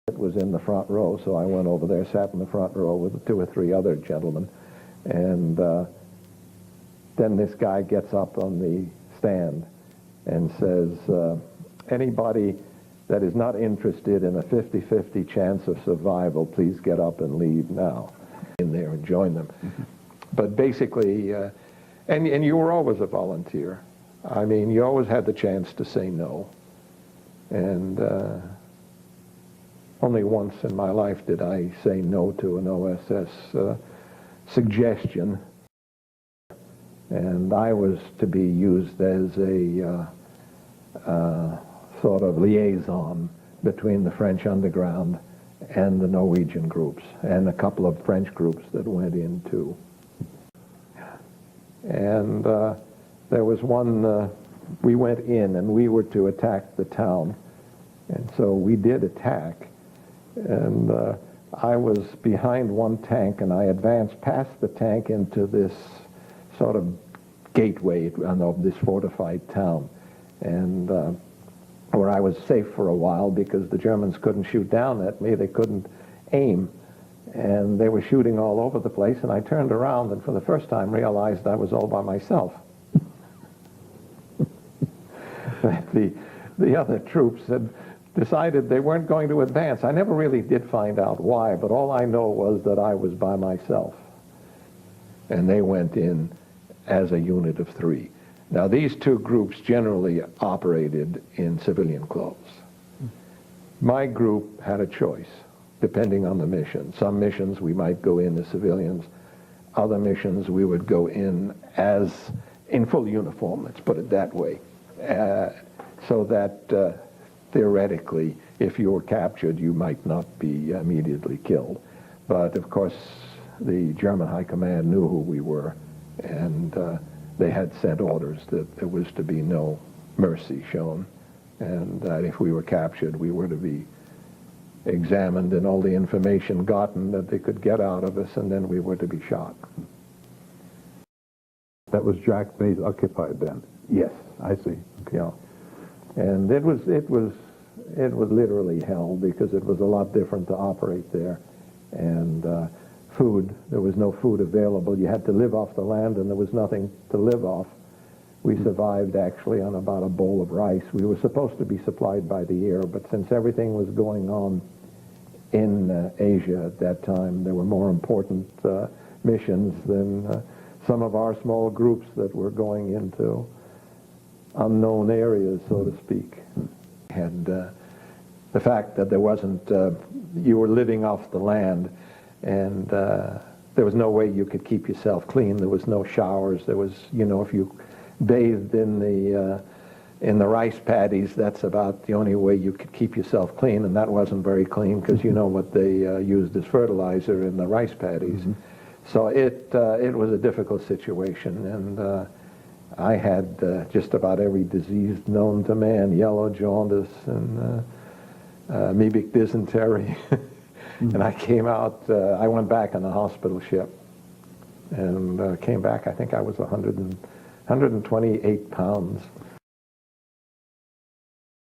It was in the front row, so I went over there, sat in the front row with 2 or 3 other gentlemen, and then this guy gets up on the stand and says, anybody that is not interested in a 50-50 chance of survival, please get up and leave now. In there and join them. But basically, and you were always a volunteer. I mean, you always had the chance to say no. And only once in my life did I say no to an OSS suggestion. And I was to be used as a sort of liaison between the French underground and the Norwegian groups, and a couple of French groups that went in too. And there was one, we went in and we were to attack the town. And so we did attack. And I was behind one tank, and I advanced past the tank into this sort of gateway of this fortified town. And where I was safe for a while because the Germans couldn't shoot down at me, they couldn't aim, and they were shooting all over the place, and I turned around and for the first time realized I was all by myself. The other troops had decided they weren't going to advance. I never really did find out why, but all I know was that I was by myself. And they went in as a unit of 3. Now, these 2 groups generally operated in civilian clothes. My group had a choice, depending on the mission. Some missions we might go in as civilians. Other missions we would go in in full uniform, let's put it that way, so that theoretically, if you were captured, you might not be immediately killed. But, of course, the German High Command knew who we were, and they had sent orders that there was to be no mercy shown, and that if we were captured, we were to be examined and all the information gotten that they could get out of us, and then we were to be shot. That was Jack's base occupied then? Yes. I see. Okay. Yeah. And it was literally hell, because it was a lot different to operate there. And food, there was no food available. You had to live off the land, and there was nothing to live off. We survived actually on about a bowl of rice. We were supposed to be supplied by the air, but since everything was going on in Asia at that time, there were more important missions than some of our small groups that were going into unknown areas, so to speak. And the fact that there wasn't, you were living off the land, and there was no way you could keep yourself clean. There was no showers. There was, you know, if you bathed in the rice paddies, that's about the only way you could keep yourself clean, and that wasn't very clean, because you know what they used as fertilizer in the rice paddies. Mm-hmm. So it was a difficult situation, and I had just about every disease known to man: yellow jaundice and amoebic dysentery. And I came out, I went back on the hospital ship, and came back, I think I was 128 pounds.